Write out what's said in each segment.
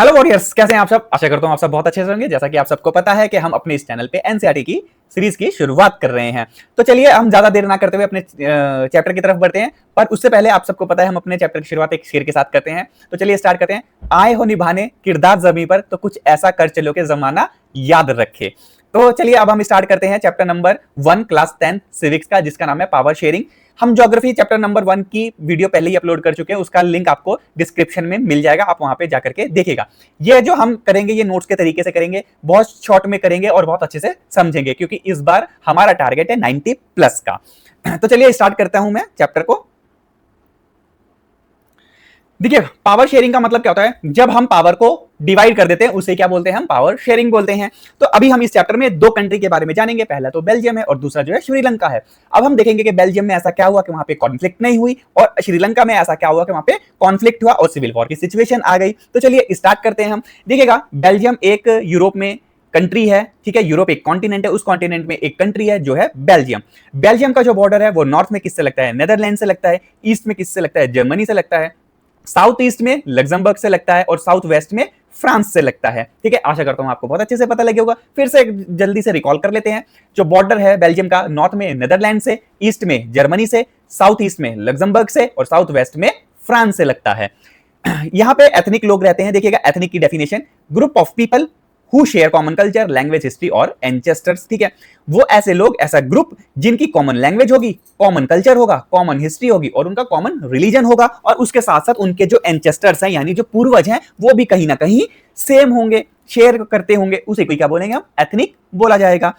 Hello warriors, कैसे हैं आप सब। आशा करता हूं आप सब बहुत अच्छे से होंगे। जैसा कि आप सबको पता है कि हम अपने इस चैनल पे एनसीईआरटी की सीरीज की शुरुआत कर रहे हैं। तो चलिए हम ज्यादा देर ना करते हुए अपने चैप्टर की तरफ बढ़ते हैं। पर उससे पहले आप सबको पता है हम अपने चैप्टर की शुरुआत एक शेर के साथ करते हैं। तो चलिए स्टार्ट करते हैं। आए हो निभाने किरदार जमीन पर, तो कुछ ऐसा कर चलो कि जमाना याद रखे। तो चलिए अब हम स्टार्ट करते हैं चैप्टर नंबर 1 क्लास 10 सिविक्स का, जिसका नाम है पावर शेयरिंग। हम ज्योग्राफी चैप्टर नंबर 1 की वीडियो पहले ही अपलोड कर चुके हैं, उसका लिंक आपको डिस्क्रिप्शन में मिल जाएगा, आप वहां पे जाकर के देखिएगा। ये जो हम करेंगे ये नोट्स के तरीके से करेंगे, बहुत शॉर्ट में करेंगे और बहुत अच्छे से समझेंगे, क्योंकि इस बार हमारा टारगेट है 90 प्लस का। तो चलिए स्टार्ट करता हूं मैं चैप्टर को। देखिए, पावर शेयरिंग का मतलब क्या होता है, जब हम पावर को डिवाइड कर देते हैं उसे क्या बोलते हैं, हम पावर शेयरिंग बोलते हैं। तो अभी हम इस चैप्टर में दो कंट्री के बारे में जानेंगे, पहला तो बेल्जियम है और दूसरा जो है श्रीलंका है। अब हम देखेंगे कि बेल्जियम में ऐसा क्या हुआ कि वहां पे कॉन्फ्लिक्ट नहीं हुई, और श्रीलंका में ऐसा क्या हुआ कि वहां पे कॉन्फ्लिक्ट हुआ और सिविल वॉर की सिचुएशन आ गई। तो चलिए स्टार्ट करते हैं हम। देखिएगा, बेल्जियम एक यूरोप में कंट्री है, ठीक है। यूरोप एक कॉन्टिनेंट है, उस कॉन्टिनेंट में एक कंट्री है जो है बेल्जियम। बेल्जियम का जो बॉर्डर है वो नॉर्थ में किससे लगता है, नेदरलैंड से लगता है। ईस्ट में किससे लगता है, जर्मनी से लगता है। साउथ ईस्ट में लग्जमबर्ग से लगता है और साउथ वेस्ट में फ्रांस से लगता है, ठीक है। आशा करता हूं आपको बहुत अच्छे से पता लगे होगा। फिर से जल्दी से रिकॉल कर लेते हैं। जो बॉर्डर है बेल्जियम का, नॉर्थ में नेदरलैंड से, ईस्ट में जर्मनी से, साउथ ईस्ट में लग्जमबर्ग से और साउथ वेस्ट में फ्रांस से लगता है। यहां पे एथनिक लोग रहते हैं। देखिएगा, एथनिक की definition, group of people who share common culture, language, history और एंसेस्टर्स, ठीक है। वो ऐसे लोग, ऐसा ग्रुप जिनकी कॉमन लैंग्वेज होगी, कॉमन कल्चर होगा, कॉमन हिस्ट्री होगी और उनका कॉमन रिलीजन होगा, और उसके साथ साथ उनके जो एंसेस्टर्स हैं यानी जो पूर्वज हैं वो भी कहीं ना कहीं सेम होंगे, शेयर करते होंगे। उसे कोई क्या बोलेंगे, हम एथनिक बोला जाएगा।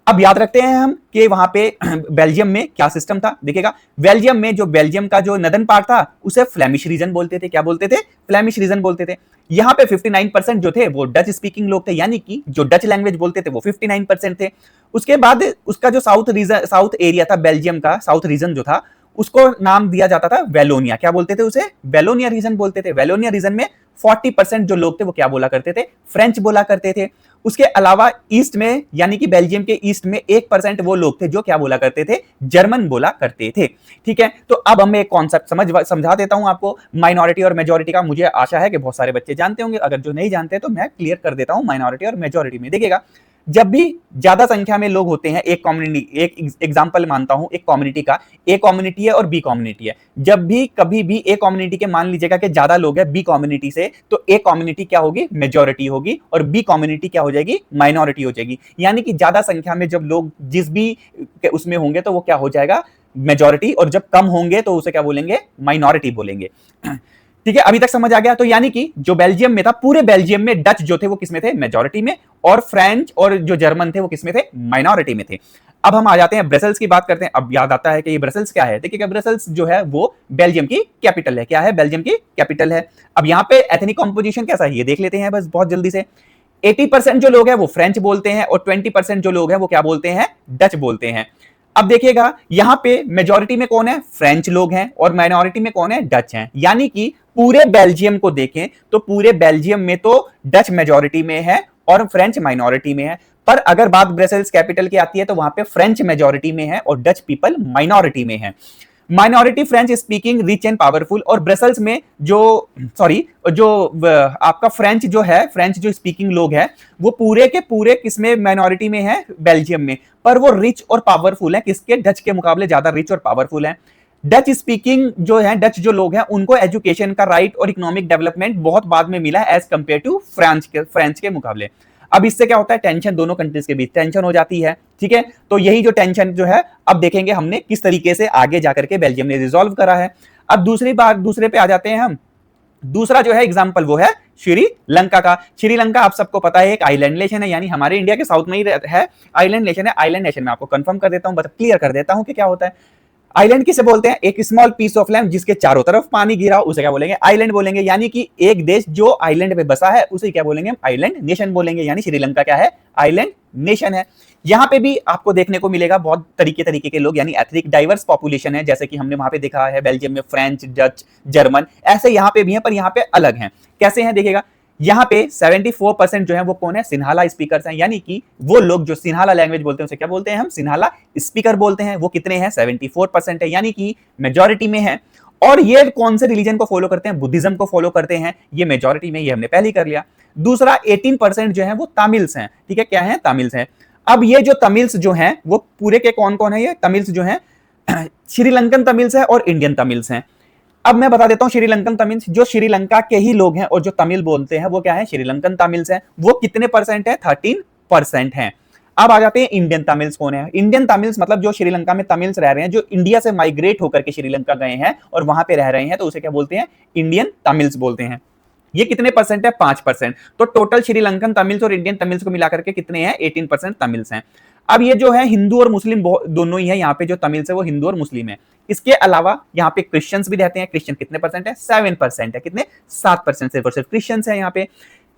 अब याद रखते हैं हम कि वहां पे बेल्जियम में क्या सिस्टम था। देखिएगा, बेल्जियम में जो बेल्जियम का जो नदन पार्ट था उसे फ्लेमिश रीजन बोलते थे। क्या बोलते थे, फ्लेमिश रीजन बोलते थे। यहां पे 59% जो थे वो डच स्पीकिंग लोग थे, यानी कि जो डच लैंग्वेज बोलते थे वो 59% थे। उसके बाद उसका जो साउथ एरिया था बेल्जियम का, साउथ रीजन जो था, उसको नाम दिया जाता था वेलोनिया। क्या बोलते थे उसे, वेलोनिया रीजन बोलते थे। वेलोनिया रीजन में 40% जो लोग थे वो क्या बोला करते थे, फ्रेंच बोला करते थे। उसके अलावा ईस्ट में, यानी कि बेल्जियम के ईस्ट में 1% वो लोग थे जो क्या बोला करते थे, जर्मन बोला करते थे, ठीक है। तो अब हम एक कॉन्सेप्ट समझा देता हूं आपको, माइनॉरिटी और मेजॉरिटी का। मुझे आशा है कि बहुत सारे बच्चे जानते होंगे, अगर जो नहीं जानते तो मैं क्लियर कर देता हूं माइनॉरिटी और मेजॉरिटी में। देखिएगा, जब भी ज्यादा संख्या में लोग होते हैं, एक कम्युनिटी, एक एग्जांपल मानता हूं एक कम्युनिटी का, ए कम्युनिटी है और बी कम्युनिटी है। जब भी कभी भी ए कम्युनिटी के मान लीजिएगा कि ज्यादा लोग हैं बी कम्युनिटी से, तो ए कम्युनिटी क्या होगी, मेजॉरिटी होगी, और बी कम्युनिटी क्या हो जाएगी, माइनॉरिटी हो जाएगी। यानी कि ज्यादा संख्या में जब लोग जिस भी उसमें होंगे तो वो क्या हो जाएगा, मेजॉरिटी, और जब कम होंगे तो उसे क्या बोलेंगे, माइनॉरिटी बोलेंगे। ठीक है, अभी तक समझ आ गया। तो यानी कि जो बेल्जियम में था, पूरे बेल्जियम में डच जो थे वो किसमें थे, मेजॉरिटी में, और फ्रेंच और जो जर्मन थे वो किसमें थे, माइनॉरिटी में थे। अब हम आ जाते हैं ब्रसेल्स की बात करते हैं। अब याद आता है कि ये ब्रसेल्स क्या है। देखिए, ब्रसेल्स जो है वो बेल्जियम की कैपिटल है। क्या है, बेल्जियम की कैपिटल है। अब यहाँ पे एथनिक कॉम्पोजिशन कैसा है ये देख लेते हैं बस बहुत जल्दी से। 80% जो लोग हैं वो फ्रेंच बोलते हैं और 20% जो लोग हैं वो क्या बोलते हैं, डच बोलते हैं। अब देखिएगा, यहां पे मेजॉरिटी में कौन है, फ्रेंच लोग हैं, और माइनॉरिटी में कौन है, डच हैं। यानी कि पूरे बेल्जियम को देखें तो पूरे बेल्जियम में तो डच मेजॉरिटी में है और फ्रेंच माइनॉरिटी में है। पर अगर बात ब्रसेल्स कैपिटल की आती है तो वहां पे फ्रेंच मेजॉरिटी में है और डच पीपल माइनॉरिटी में है। Minority French speaking, rich and powerful. और ब्रसेल्स में जो आपका फ्रेंच जो है, फ्रेंच जो स्पीकिंग लोग हैं वो पूरे के पूरे किसमें, माइनॉरिटी में है, बेल्जियम में। पर वो रिच और पावरफुल है, किसके, डच के मुकाबले ज्यादा रिच और पावरफुल है। डच स्पीकिंग जो है, डच जो लोग हैं उनको एजुकेशन का राइट और इकोनॉमिक डेवलपमेंट बहुत बाद में मिला है एज कंपेयर टू फ्रेंच के मुकाबले। अब इससे क्या होता है, टेंशन, दोनों कंट्रीज के बीच टेंशन हो जाती है, ठीक है। तो यही जो टेंशन जो है, अब देखेंगे हमने किस तरीके से आगे जाकर के बेल्जियम ने रिजॉल्व करा है। अब दूसरे पे आ जाते हैं हम। दूसरा जो है एग्जांपल वो है श्रीलंका का। श्रीलंका आप सबको पता है एक आइलैंड नेशन है, यानी हमारे इंडिया के साउथ में ही है, आइलैंड नेशन है। आइलैंड नेशन में आपको कंफर्म कर देता हूं, बस क्लियर कर देता हूं कि क्या होता है। आइलैंड किसे बोलते हैं, एक स्मॉल पीस ऑफ लैंड जिसके चारों तरफ पानी गिरा, उसे क्या बोलेंगे, आइलैंड बोलेंगे। यानी कि एक देश जो आइलैंड पे बसा है उसे क्या बोलेंगे, आइलैंड नेशन बोलेंगे। यानी श्रीलंका क्या है, आइलैंड नेशन है। यहां पे भी आपको देखने को मिलेगा बहुत तरीके के लोग, यानी एथनिक डाइवर्स पॉपुलेशन है, जैसे कि हमने वहां पे देखा है बेल्जियम में फ्रेंच, डच, जर्मन, ऐसे यहां पे भी है, पर यहां पे अलग हैं। कैसे हैं देखिएगा, यहाँ पे 74% जो है वो कौन है, सिन्हाला स्पीकर्स हैं। यानी कि वो लोग जो सिन्हाला लैंग्वेज बोलते हैं उसे क्या बोलते हैं, हम सिन्हाला स्पीकर बोलते हैं। वो कितने हैं, 74% है, यानी कि मेजॉरिटी में है। और ये कौन से रिलीजन को फॉलो करते हैं? बुद्धिज्म को फॉलो करते हैं। ये मेजॉरिटी में, ये हमने पहले ही कर लिया। दूसरा 18% जो है वो तमिल्स हैं, ठीक है, क्या है? तमिल्स हैं। अब ये जो तमिल्स जो हैं वो पूरे के कौन कौन है? ये तमिल्स जो हैं श्रीलंकन तमिल्स है और इंडियन तमिल्स हैं। अब मैं बता देता हूं श्रीलंकन तमिल्स, जो श्रीलंका के ही लोग हैं और जो तमिल बोलते हैं वो क्या है? श्रीलंकन तमिल्स हैं। वो कितने परसेंट है? 13% हैं। अब आ जाते हैं इंडियन तमिल्स कौन है? इंडियन तमिल्स मतलब जो श्रीलंका में तमिल्स रह रहे हैं, जो इंडिया से माइग्रेट होकर के श्रीलंका गए हैं और वहां पे रह रहे हैं, तो उसे क्या बोलते हैं? इंडियन तमिल्स बोलते हैं। ये कितने परसेंट है? 5%। तो टोटल श्रीलंकन तमिल्स और इंडियन तमिल्स को मिलाकर के कितने हैं? 18% तमिल्स हैं। अब ये जो है हिंदू और मुस्लिम दोनों ही है, यहाँ पे जो तमिल्स है वो हिंदू और मुस्लिम है। इसके अलावा यहाँ पे क्रिश्चियंस भी रहते हैं। क्रिश्चियन कितने परसेंट है? 7% है। कितने? 7% सिर्फ और सिर्फ क्रिश्चियंस है यहाँ पे।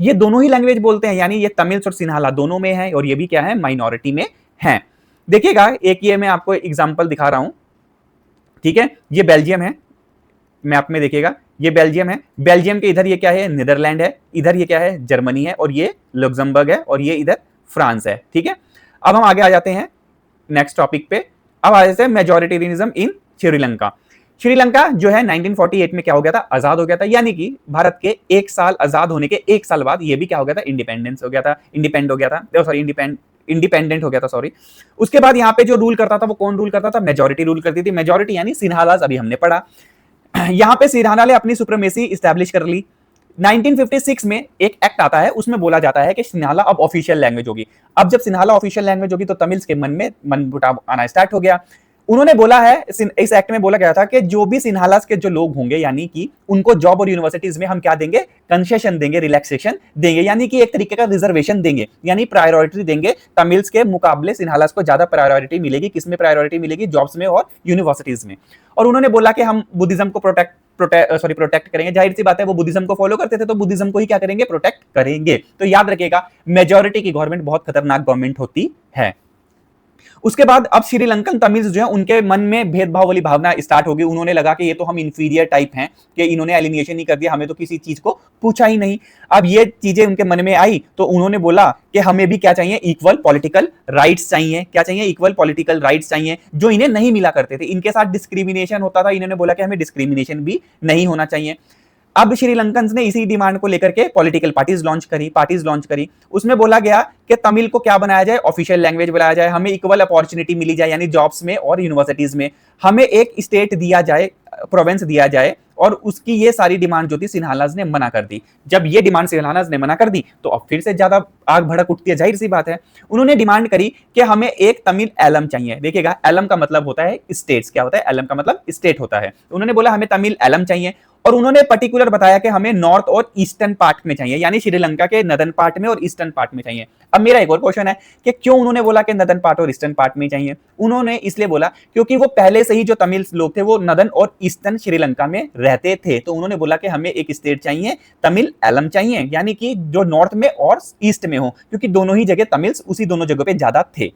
ये दोनों ही लैंग्वेज बोलते हैं, यानी ये तमिल्स और सिन्हाला दोनों में है, और ये भी क्या है? माइनॉरिटी में है। देखिएगा, एक ये मैं आपको एग्जाम्पल दिखा रहा हूं, ठीक है। ये बेल्जियम है, मैप में देखिएगा, ये बेल्जियम है। बेल्जियम के इधर ये क्या है? नीदरलैंड है। इधर ये क्या है? जर्मनी है। और ये लग्जमबर्ग है। और ये इधर फ्रांस है, ठीक है। अब हम आगे आ जाते हैं नेक्स्ट टॉपिक पे। अब आ जाते हैं मेजॉरिटेरियनिज्म इन श्रीलंका। श्रीलंका जो है 1948 में क्या हो गया था? आजाद हो गया था, यानी कि भारत के 1 साल आजाद होने के 1 साल बाद ये भी क्या हो गया था? इंडिपेंडेंस हो गया था, इंडिपेंडेंट हो गया था, सॉरी इंडिपेंडेंट हो गया था, सॉरी। उसके बाद यहाँ पे जो रूल करता था वो कौन रूल करता था? मेजॉरिटी रूल करती थी। मेजॉरिटी यानी सिन्हालास, अभी हमने पढ़ा। यहाँ पे सिन्हाला ने अपनी सुप्रीमेसी इस्टेब्लिश कर ली। 1956 में एक एक्ट आता है, उसमें बोला जाता है कि सिन्हाला अब ऑफिशियल लैंग्वेज होगी। अब जब सिन्हाला ऑफिशियल लैंग्वेज होगी तो तमिल्स के मन में मनमुटाव आना स्टार्ट हो गया। उन्होंने बोला है, इस एक्ट में बोला गया था कि जो भी सिन्हालास के जो लोग होंगे, यानी कि उनको जॉब और यूनिवर्सिटीज में हम क्या देंगे? कंसेशन देंगे, रिलैक्सेशन देंगे, यानी कि एक तरीके का रिजर्वेशन देंगे, यानी प्रायोरिटी देंगे। तमिल्स के मुकाबले सिन्हालास को ज्यादा प्रायोरिटी मिलेगी। किसमें प्रायोरिटी मिलेगी? जॉब्स में और यूनिवर्सिटीज में। और उन्होंने बोला कि हम बुद्धिज्म को प्रोटेक्ट करेंगे। जाहिर सी बात है, वो बुद्धिज्म को फॉलो करते थे, तो बुद्धिज्म को ही क्या करेंगे? प्रोटेक्ट करेंगे। तो याद रखिएगा, मेजॉरिटी की गवर्नमेंट बहुत खतरनाक गवर्नमेंट होती है। उसके बाद अब श्रीलंकन तमिल्स जो है उनके मन में भेदभाव वाली भावना स्टार्ट हो गई। उन्होंने लगा कि ये तो हम इंफीरियर टाइप हैं, कि इन्होंने एलिमिनेशन ही कर दिया, हमें तो किसी चीज को पूछा ही नहीं। अब ये चीजें उनके मन में आई तो उन्होंने बोला कि हमें भी क्या चाहिए? इक्वल पॉलिटिकल राइट्स चाहिए। क्या चाहिए? इक्वल पॉलिटिकल राइट्स चाहिए, जो इन्हें नहीं मिला करते थे। इनके साथ डिस्क्रिमिनेशन होता था, इन्होंने बोला कि हमें डिस्क्रिमिनेशन भी नहीं होना चाहिए। अब श्रीलंकन ने इसी डिमांड को लेकर के पॉलिटिकल पार्टीज लॉन्च करी। उसमें बोला गया कि तमिल को क्या बनाया जाए? ऑफिशियल लैंग्वेज बनाया जाए, हमें इक्वल अपॉर्चुनिटी मिली जाए, यानी जॉब्स में और यूनिवर्सिटीज में, हमें एक स्टेट दिया जाए, प्रोविंस दिया जाए। और उसकी ये सारी डिमांड जो थी सिन्हालास ने मना कर दी। जब ये डिमांड सिन्हालास ने मना कर दी तो अब फिर से ज्यादा आग भड़क उठती है, जाहिर सी बात है। उन्होंने डिमांड करी कि हमें एक तमिल एलम चाहिए। देखिएगा, एलम का मतलब होता है स्टेट्स। क्या होता है? एलम का मतलब स्टेट होता है। उन्होंने बोला हमें तमिल एलम चाहिए, और उन्होंने पर्टिकुलर बताया कि हमें नॉर्थ और ईस्टर्न पार्ट में चाहिए, यानी श्रीलंका के नदन पार्ट में और ईस्टर्न पार्ट में चाहिए। अब मेरा एक और क्वेश्चन है कि क्यों उन्होंने बोला कि नदन पार्ट और ईस्टर्न पार्ट में चाहिए? उन्होंने इसलिए बोला क्योंकि वो पहले से ही जो तमिल लोग थे वो नदन और ईस्टर्न श्रीलंका में रहते थे। तो उन्होंने बोला कि हमें एक स्टेट चाहिए, तमिल एलम चाहिए, यानी कि जो नॉर्थ में और ईस्ट में हो, क्योंकि दोनों ही जगह तमिल्स उसी दोनों जगह पे ज्यादा थे।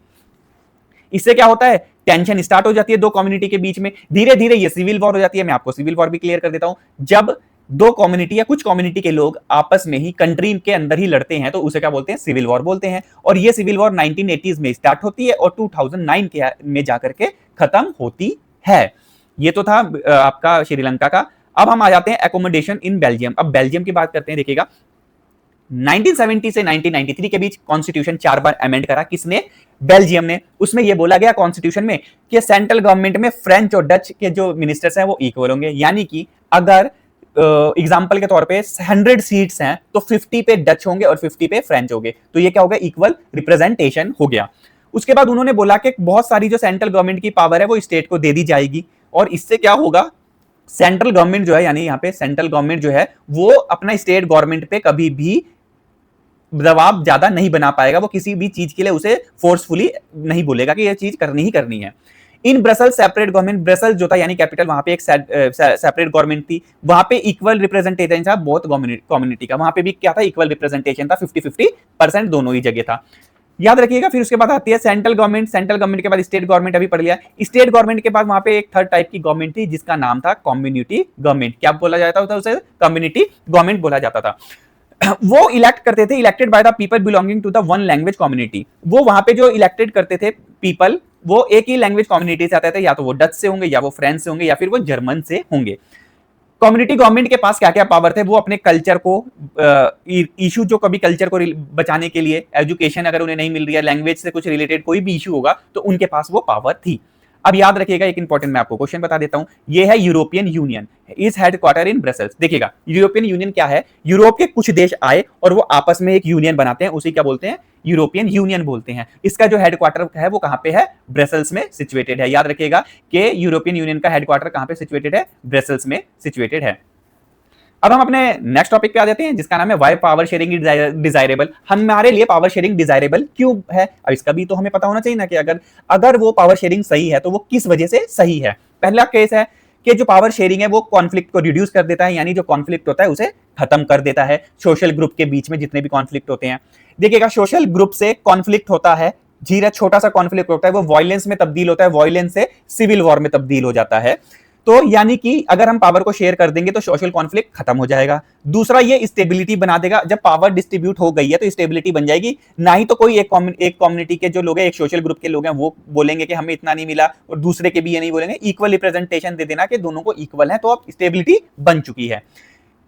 इससे क्या होता है? टेंशन स्टार्ट हो जाती है दो कम्युनिटी के बीच में। धीरे धीरे ये सिविल वॉर हो जाती है। मैं आपको सिविल वॉर भी क्लियर कर देता हूं। जब दो कम्युनिटी या कुछ कम्युनिटी के लोग आपस में ही कंट्री के अंदर ही लड़ते हैं तो उसे क्या बोलते हैं? सिविल वॉर बोलते हैं। और ये सिविल वॉर 1980s में स्टार्ट होती है और 2009 में जाकर के खत्म होती है। ये तो था आपका श्रीलंका का। अब हम आ जाते हैं एकोमोडेशन इन बेल्जियम। अब बेल्जियम की बात करते हैं। देखिएगा, 1970 से 1993 के बीच कॉन्स्टिट्यूशन 4 बार अमेंड करा। किसने? बेल्जियम ने। उसमें यह बोला गया कॉन्स्टिट्यूशन में कि सेंट्रल गवर्नमेंट में फ्रेंच और डच के जो मिनिस्टर्स हैं वो इक्वल होंगे, यानी कि अगर एग्जांपल के तौर पे 100 सीट्स हैं तो 50 पे डच होंगे और 50 पे फ्रेंच होंगे। तो ये क्या हो गया? इक्वल रिप्रेजेंटेशन हो गया। उसके बाद उन्होंने बोला कि बहुत सारी जो सेंट्रल गवर्नमेंट की पावर है वो स्टेट को दे दी जाएगी, और इससे क्या होगा? सेंट्रल गवर्नमेंट जो है, यानी यहाँ पे सेंट्रल गवर्नमेंट जो है वो अपना स्टेट गवर्नमेंट पे कभी भी दबाव ज्यादा नहीं बना पाएगा। वो किसी भी चीज के लिए उसे फोर्सफुली नहीं बोलेगा कि ये चीज करनी ही करनी है। इन ब्रसल सेपरेट गवर्नमेंट, ब्रसल जो था यानी कैपिटल, वहां पे एक सेपरेट गवर्नमेंट थी। वहां पे इक्वल रिप्रेजेंटेशन था बहुत कम्युनिटी का। वहां पे भी क्या था? इक्वल रिप्रेजेंटेशन था, 50-50% दोनों ही जगह था। याद रखिएगा। फिर उसके बाद आती है सेंट्रल गवर्नमेंट। सेंट्रल गवर्नमेंट के बाद स्टेट गवर्नमेंट, अभी पढ़ लिया। स्टेट गवर्नमेंट के बाद वहां पे एक थर्ड टाइप की गवर्नमेंट थी जिसका नाम था कम्युनिटी गवर्नमेंट। क्या बोला जाता था उसे? कम्युनिटी गवर्नमेंट बोला जाता था। वो इलेक्ट करते थे, elected by the people belonging to the one language community. वो वहां पे जो इलेक्टेड करते थे पीपल, वो एक ही लैंग्वेज कम्युनिटी से आते थे, या तो वो डच से होंगे, या वो फ्रेंच से होंगे, या फिर वो जर्मन से होंगे। कम्युनिटी गवर्नमेंट के पास क्या क्या पावर थे, वो अपने कल्चर को इशू, जो कभी कल्चर को बचाने के लिए, एजुकेशन अगर उन्हें नहीं मिल रही है, लैंग्वेज से कुछ रिलेटेड कोई भी इशू होगा तो उनके पास वो पावर थी। अब याद रखिएगा, एक इंपॉर्टेंट मैं आपको क्वेश्चन बता देता हूं, ये है European union, is headquarter in Brussels. देखिएगा यूरोपियन यूनियन क्या है, यूरोप के कुछ देश आए और वो आपस में एक यूनियन बनाते हैं, उसी क्या बोलते हैं, यूरोपियन यूनियन बोलते हैं। इसका जो हेडक्वार्टर है वो कहां पे है, ब्रसेल्स में सिचुएटेड है। याद रखिएगा कि यूरोपियन यूनियन का हेडक्वार्टर कहां पे सिचुएटेड है, ब्रसेल्स में सिचुएटेड है। अब हम अपने नेक्स्ट टॉपिक पे आ जाते हैं, जिसका नाम है वाई पावर शेयरिंग डिजायरेबल। हमारे लिए पावर शेयरिंग डिजायरेबल क्यों है, अब इसका भी तो हमें पता होना चाहिए ना, कि अगर वो पावर शेयरिंग सही है तो वो किस वजह से सही है। पहला केस है कि जो पावर शेयरिंग है वो कॉन्फ्लिक्ट को रिड्यूस कर देता है, यानी जो कॉन्फ्लिक्ट होता है उसे खत्म कर देता है, सोशल ग्रुप के बीच में जितने भी कॉन्फ्लिक्ट होते हैं। देखिएगा सोशल ग्रुप से कॉन्फ्लिक्ट होता है, धीरे छोटा सा कॉन्फ्लिक्ट होता है, वो वायलेंस में तब्दील होता है, वायलेंस से सिविल वॉर में तब्दील हो जाता है। तो यानी कि अगर हम पावर को शेयर कर देंगे तो सोशल कॉन्फ्लिक्ट खत्म हो जाएगा। दूसरा, ये स्टेबिलिटी बना देगा, जब पावर डिस्ट्रीब्यूट हो गई है तो स्टेबिलिटी बन जाएगी, ना ही तो कोई एक कम्युनिटी के जो लोग हैं, एक सोशल ग्रुप के लोग हैं, वो बोलेंगे कि हमें इतना नहीं मिला और दूसरे के भी ये नहीं बोलेंगे। इक्वल रिप्रेजेंटेशन दे देना कि दोनों को इक्वल है, तो अब स्टेबिलिटी बन चुकी है।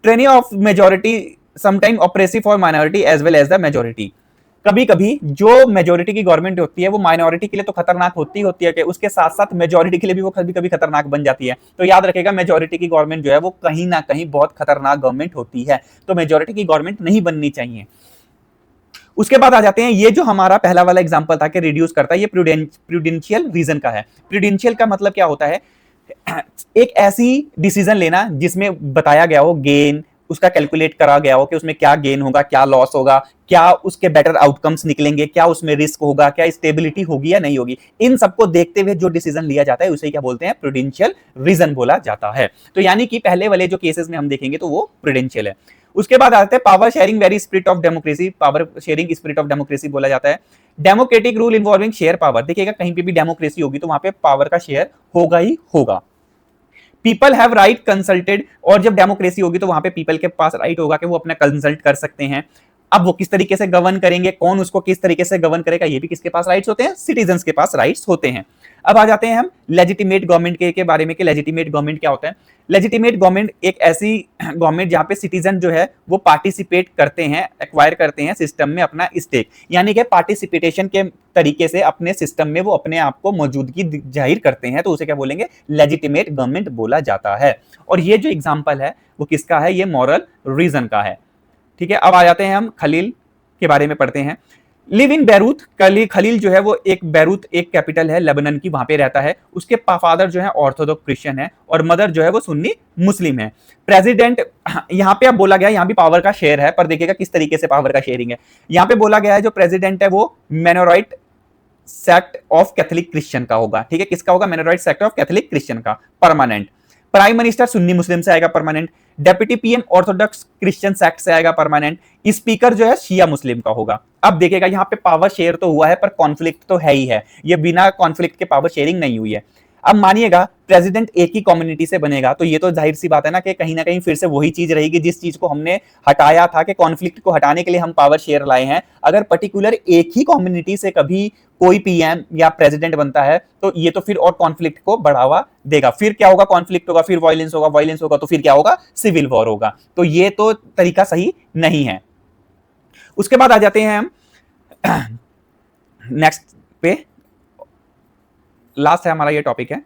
Training of majority sometime oppressive for minority as well as the majority. कभी कभी जो मेजोरिटी की गवर्नमेंट होती है वो माइनॉरिटी के लिए तो खतरनाक होती है कि उसके साथ साथ मेजोरिटी के लिए भी वो कभी कभी खतरनाक बन जाती है। तो याद रखेगा, मेजोरिटी की गवर्नमेंट जो है वो कहीं ना कहीं बहुत खतरनाक गवर्नमेंट होती है, तो मेजोरिटी की गवर्नमेंट नहीं बननी चाहिए। उसके बाद आ जाते हैं, ये जो हमारा पहला वाला एग्जांपल था कि रिड्यूस करता है, ये प्रूडेंशियल रीजन का है। प्रूडेंशियल का मतलब क्या होता है, एक ऐसी डिसीजन लेना जिसमें बताया गया हो गेन, उसका कैलकुलेट करा गया हो कि उसमें क्या गेन होगा, क्या लॉस होगा, क्या उसके बेटर आउटकम्स निकलेंगे, क्या उसमें रिस्क होगा, क्या स्टेबिलिटी होगी या नहीं होगी। इन सबको देखते हुए जो डिसीजन लिया जाता है उसे क्या बोलते हैं, प्रूडेंशियल रीजन बोला जाता है। तो यानी कि पहले वाले जो केसेस में हम देखेंगे तो वो प्रूडेंशियल है। उसके बाद आते हैं power sharing very spirit of democracy. Power sharing spirit of democracy बोला जाता है। Democratic rule involving share power. देखिएगा कहीं पे भी डेमोक्रेसी होगी तो वहां पे पावर का शेयर होगा ही होगा। पीपल हैव राइट कंसल्टेड, और जब डेमोक्रेसी होगी तो वहां पे पीपल के पास राइट होगा कि वो अपना कंसल्ट कर सकते हैं। अब वो किस तरीके से गवर्न करेंगे, कौन उसको किस तरीके से गवर्न करेगा, ये भी किसके पास राइट्स होते हैं, सिटीजन्स के पास राइट्स होते हैं। अब आ जाते हैं हम लेजिटिमेट गवर्नमेंट के बारे में कि लेजिटिमेट गवर्नमेंट क्या होता है। लेजिटिमेट गवर्नमेंट एक ऐसी गवर्नमेंट जहां पे सिटीजन जो है वो पार्टिसिपेट करते हैं, एक्वायर करते हैं सिस्टम में अपना स्टेक, यानी कि पार्टिसिपेशन के तरीके से अपने सिस्टम में वो अपने आप को मौजूदगी जाहिर करते हैं, तो उसे क्या बोलेंगे, लेजिटिमेट गवर्नमेंट बोला जाता है। और ये जो एग्जाम्पल है वो किसका है, ये मॉरल रीजन का है। ठीक है, अब आ जाते हैं हम खलील के बारे में पढ़ते हैं। Live in Beirut. खलील जो है वो एक बैरूत एक कैपिटल है लेबनान की, वहां पे रहता है। उसके फादर जो है ऑर्थोडॉक्स क्रिश्चियन है और मदर जो है वो सुन्नी मुस्लिम है। प्रेसिडेंट, यहाँ पे अब बोला गया, यहाँ भी पावर का शेयर है, पर देखिएगा किस तरीके से पावर का शेयरिंग है। यहाँ पे बोला गया है जो प्रेसिडेंट है वो मेनोराइट सेक्ट ऑफ कैथोलिक क्रिश्चियन का होगा। ठीक है, किसका होगा, मेनोराइट सेक्ट ऑफ कैथोलिक क्रिश्चियन का, परमानेंट। प्राइम मिनिस्टर सुन्नी मुस्लिम से आएगा, permanent. Deputy PM Orthodox Christian sect से आएगा, परमानेंट। स्पीकर जो है शिया मुस्लिम का होगा। अब देखिएगा यहाँ पे पावर शेयर तो हुआ है पर कॉन्फ्लिक्ट तो है ही है, ये बिना कॉन्फ्लिक्ट के पावर शेयरिंग नहीं हुई है। अब मानिएगा प्रेसिडेंट एक ही कम्युनिटी से बनेगा तो ये तो जाहिर सी बात है ना कि कहीं ना कहीं फिर से वही चीज रहेगी जिस चीज को हमने हटाया था, कि कॉन्फ्लिक्ट को हटाने के लिए हम पावर शेयर लाए हैं। अगर पर्टिकुलर एक ही कम्युनिटी से कभी कोई पीएम या प्रेसिडेंट बनता है तो ये तो फिर और कॉन्फ्लिक्ट को बढ़ावा देगा। फिर क्या होगा, कॉन्फ्लिक्ट होगा, फिर वायलेंस होगा, वायलेंस होगा तो फिर क्या होगा, सिविल वॉर होगा। तो ये तो तरीका सही नहीं है। उसके बाद आ जाते हैं हम नेक्स्ट पे, लास्ट है हमारा ये टॉपिक है।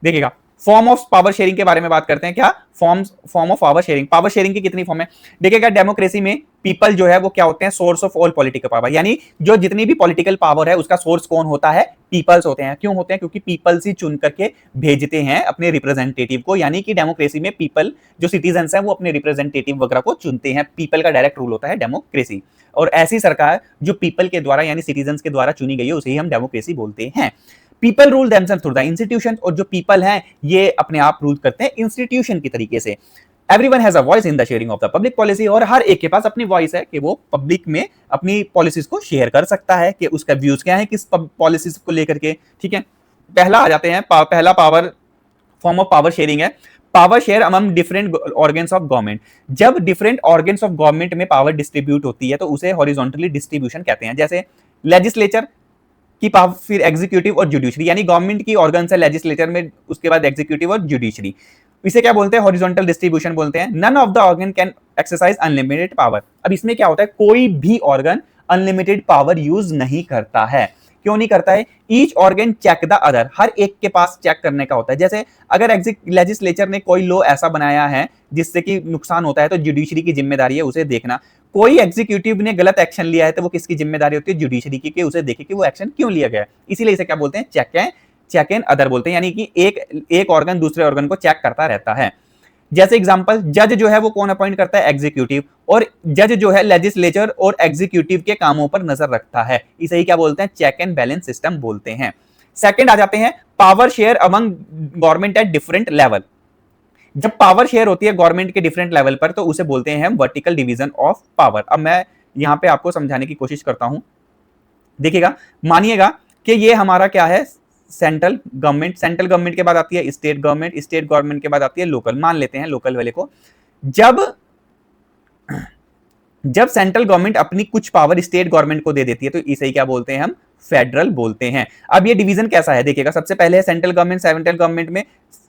देखिएगा फॉर्म ऑफ पावर शेयरिंग के बारे में बात करते हैं। क्या form of power sharing, power sharing की कितनी फॉर्म है। देखिएगा डेमोक्रेसी में पीपल जो है वो क्या होते हैं, source of all political power, यानी जो जितनी भी पॉलिटिकल पावर है उसका सोर्स कौन होता है, पीपल्स होते हैं। क्यों होते हैं, क्योंकि पीपल्स ही चुन करके भेजते हैं अपने रिप्रेजेंटेटिव को, यानी कि डेमोक्रेसी में पीपल जो सिटीजन्स हैं वो अपने रिप्रेजेंटेटिव वगैरह को चुनते हैं। पीपल का डायरेक्ट रूल होता है डेमोक्रेसी, और ऐसी सरकार जो पीपल के द्वारा यानी सिटीजन्स के द्वारा चुनी गई है उसे ही हम डेमोक्रेसी बोलते हैं। People rule themselves through the institution, और जो पीपल हैं ये अपने आप रूल करते हैं इंस्टीट्यूशन की तरीके से। Everyone has a voice in the sharing of the public policy, और हर एक के पास अपनी वॉइस है कि वो पब्लिक में अपनी पॉलिसीज को शेयर कर सकता है कि उसका व्यूज क्या है किस पॉलिसीज को लेकर के। ठीक है, पहला आ जाते हैं, पहला power form of power sharing है power share among different organs of government. जब डिफरेंट ऑर्गन्स ऑफ गवर्नमेंट में पावर डिस्ट्रीब्यूट होती है तो उसे हॉरिजॉन्टली डिस्ट्रीब्यूशन कहते हैं। जैसे लेजिस्लेचर की पावर, फिर एग्जीक्यूटिव और जुडिशरी, यानी गवर्नमेंट की ऑर्गन्स है लेजिस्लेचर में, उसके बाद एग्जीक्यूटिव और जुडिशरी। इसे क्या बोलते हैं, हॉरिजॉन्टल डिस्ट्रीब्यूशन बोलते हैं। None of the organ can exercise unlimited power. अब इसमें क्या होता है, कोई भी ऑर्गन अनलिमिटेड पावर यूज नहीं करता है। क्यों नहीं करता है? Each organ check the other, हर एक के पास चेक करने का होता है। जैसे अगर लेजिस्लेचर ने कोई लॉ ऐसा बनाया है जिससे कि नुकसान होता है तो जुडिशरी की जिम्मेदारी है उसे देखना। कोई एग्जीक्यूटिव ने गलत एक्शन लिया है तो वो किसकी जिम्मेदारी होती है, जुडिशरी की, कि उसे देखे कि वो एक्शन क्यों लिया गया है। इसीलिए इसे क्या बोलते हैं, चेक एंड अदर बोलते हैं, यानी कि एक ऑर्गन दूसरे ऑर्गन को चेक करता रहता है। जैसे एग्जांपल, जज जो है वो कौन अपॉइंट करता है, एग्जीक्यूटिव, और जज जो है लेजिस्लेचर और एग्जीक्यूटिव के कामों पर नजर रखता है। इसे ही क्या बोलते हैं, चेक एंड बैलेंस सिस्टम बोलते हैं। सेकंड आ जाते हैं power share among government at different level. जब पावर शेयर होती है गवर्नमेंट के डिफरेंट लेवल पर तो उसे बोलते हैं हम वर्टिकल डिवीजन ऑफ पावर। अब मैं यहां पे आपको समझाने की कोशिश करता हूं, देखिएगा, मानिएगा कि ये हमारा क्या है, सेंट्रल गवर्नमेंट के बाद आती है स्टेट गवर्नमेंट के बाद आती है लोकल। मान लेते हैं लोकल वाले को। जब सेंट्रल गवर्नमेंट अपनी कुछ पावर स्टेट गवर्नमेंट को दे देती है तो इसे ही क्या बोलते हैं हम, फेडरल बोलते हैं। अब ये डिवीजन कैसा है देखिएगा, सबसे पहले सेंट्रल गवर्नमेंट में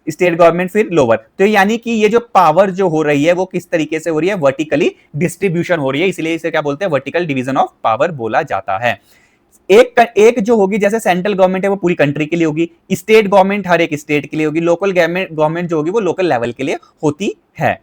स्टेट गवर्नमेंट, फिर लोअर। तो यानी कि ये जो पावर जो हो रही है वो किस तरीके से हो रही है, वर्टिकली डिस्ट्रीब्यूशन हो रही है, इसलिए इसे क्या बोलते हैं, वर्टिकल डिवीजन ऑफ पावर बोला जाता है। एक जो होगी, जैसे सेंट्रल गवर्नमेंट है वो पूरी कंट्री के लिए होगी, स्टेट गवर्नमेंट हर एक स्टेट के लिए होगी, लोकल गवर्नमेंट जो होगी वो लोकल लेवल के लिए होती है।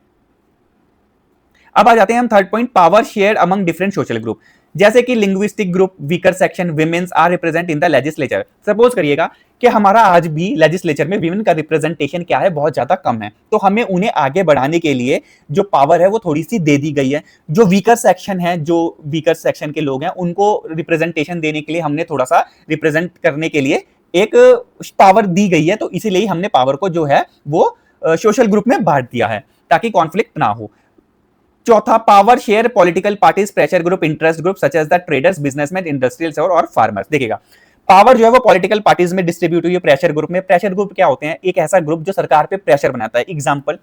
अब आ जाते हैं हम third point, power share among different social group. जैसे कि linguistic group, weaker section, womens are represent in the legislature. Suppose करिएगा कि हमारा आज भी लेजिस्लेचर में विमेन का रिप्रेजेंटेशन क्या है, बहुत ज्यादा कम है, तो हमें उन्हें आगे बढ़ाने के लिए जो पावर है वो थोड़ी सी दे दी गई है। जो वीकर सेक्शन है, जो वीकर सेक्शन के लोग हैं, उनको रिप्रेजेंटेशन देने के लिए हमने थोड़ा सा रिप्रेजेंट करने के लिए एक पावर दी गई है, तो इसीलिए हमने पावर को जो है वो सोशल ग्रुप में बांट दिया है ताकि कॉन्फ्लिक्ट ना हो। चौथा, power share political parties, pressure group, interest group such as the traders, businessman, industrials और फार्मर्स। देखिएगा, पावर जो है वो पॉलिटिकल पार्टीज में डिस्ट्रीब्यूट हुई है प्रेशर ग्रुप में। प्रेशर ग्रुप क्या होते हैं, एक ऐसा ग्रुप जो सरकार पे प्रेशर बनाता है। एग्जांपल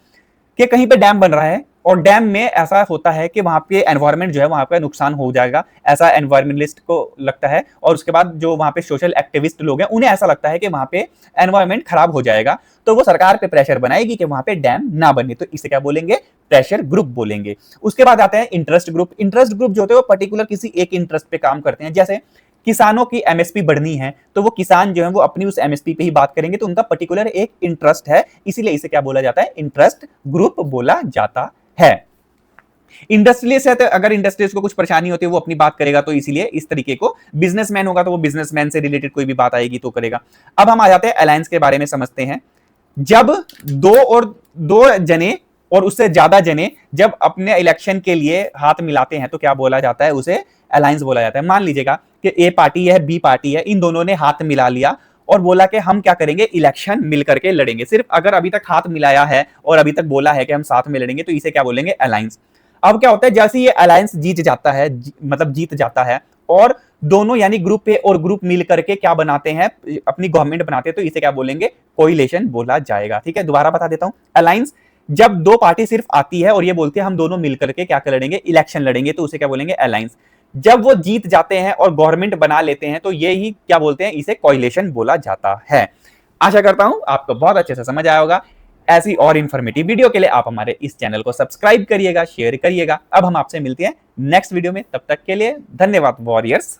कि कहीं पे डैम बन रहा है और डैम में ऐसा होता है कि वहां पे एनवायरनमेंट जो है वहां पे नुकसान हो जाएगा, ऐसा एनवायरमेंटलिस्ट को लगता है, और उसके बाद जो वहां पे सोशल एक्टिविस्ट लोग हैं उन्हें ऐसा लगता है कि वहां पे एनवायरनमेंट खराब हो जाएगा, तो वो सरकार पे प्रेशर बनाएगी कि वहां पे डैम ना बने, तो इसे क्या बोलेंगे, प्रेशर ग्रुप बोलेंगे। उसके बाद आते हैं इंटरेस्ट ग्रुप। इंटरेस्ट ग्रुप जो होते हैं वो पर्टिकुलर किसी एक इंटरेस्ट पे काम करते हैं। जैसे किसानों की एमएसपी बढ़नी है तो वो किसान जो है वो अपनी उस एमएसपी पे ही बात करेंगे, तो उनका पर्टिकुलर एक इंटरेस्ट है, इसीलिए इसे क्या बोला जाता है, इंटरेस्ट ग्रुप बोला जाता है। इंडस्ट्रियलिस्ट है तो अगर इंडस्ट्रियलिस्ट को कुछ परेशानी होती है वो अपनी बात करेगा, तो इसीलिए इस तरीके को। बिजनेसमैन होगा तो वो बिजनेसमैन से रिलेटेड कोई भी बात आएगी तो करेगा। अब हम आ जाते हैं अलायंस के बारे में समझते हैं। जब दो जने और उससे ज्यादा जने जब अपने इलेक्शन के लिए हाथ मिलाते हैं तो क्या बोला जाता है, उसे अलायंस बोला जाता है। मान लीजिएगा कि ए पार्टी है, बी पार्टी है, इन दोनों ने हाथ मिला लिया और बोला कि हम क्या करेंगे, इलेक्शन मिलकर के लड़ेंगे। सिर्फ अगर अभी तक हाथ मिलाया है और अभी तक बोला है कि हम साथ में लड़ेंगे तो इसे क्या बोलेंगे, अलायंस। अब क्या होता है, जैसे ये अलायंस जीत जाता है, मतलब जीत जाता है, और दोनों यानी ग्रुप ए और ग्रुप मिल करके क्या बनाते हैं, अपनी गवर्नमेंट बनाते हैं, तो इसे क्या बोलेंगे, कोलिशन बोला जाएगा। ठीक है, दोबारा बता देता हूं। अलायंस, जब दो पार्टी सिर्फ आती है और ये बोलती है हम दोनों मिलकर के क्या लड़ेंगे, इलेक्शन लड़ेंगे, तो उसे क्या बोलेंगे, अलायंस। जब वो जीत जाते हैं और गवर्नमेंट बना लेते हैं तो ये ही क्या बोलते हैं, इसे कोलिशन बोला जाता है। आशा करता हूं आपको बहुत अच्छे से समझ आया होगा। ऐसी और इंफॉर्मेटिव वीडियो के लिए आप हमारे इस चैनल को सब्सक्राइब करिएगा, शेयर करिएगा। अब हम आपसे मिलते हैं नेक्स्ट वीडियो में, तब तक के लिए धन्यवाद वॉरियर्स।